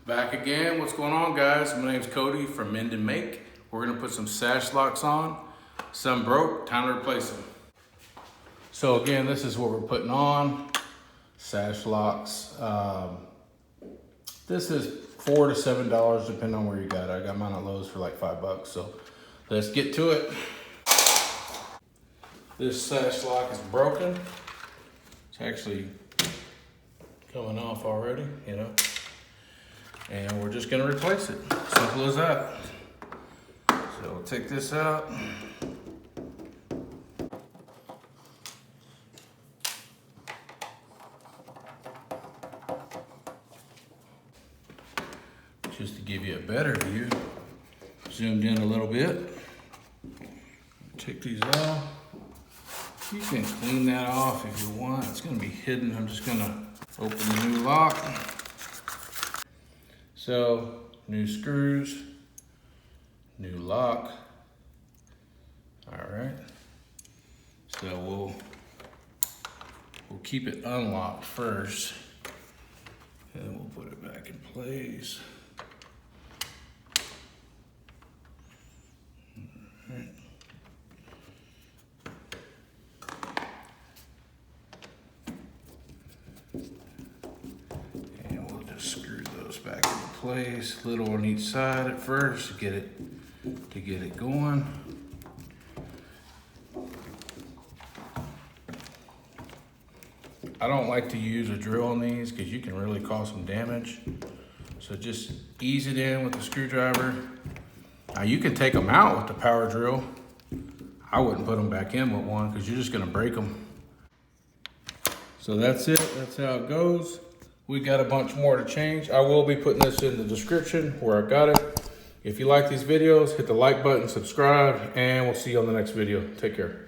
Back again. What's going on, guys? My name's Cody from Mend and Make. We're gonna put some sash locks on. Some broke, time to replace them. So again, this is what we're putting on. Sash locks. This is $4 to $7, depending on where you got it. I got mine at Lowe's for like $5. So let's get to it. This sash lock is broken. It's actually coming off already, you know. And we're just gonna replace it. Simple as that. So we'll take this out. Just to give you a better view, zoomed in a little bit. Take these off. You can clean that off if you want. It's gonna be hidden. I'm just gonna open the new lock. So, new screws, new lock. All right. So we'll keep it unlocked first, and then we'll put it back in place. All right. Back into place, little on each side at first to get it going. I don't like to use a drill on these because you can really cause some damage. So just ease it in with the screwdriver. Now you can take them out with the power drill. I wouldn't put them back in with one because you're just gonna break them. So that's it, that's how it goes. We got a bunch more to change. I will be putting this in the description where I got it. If you like these videos, hit the like button, subscribe, and we'll see you on the next video. Take care.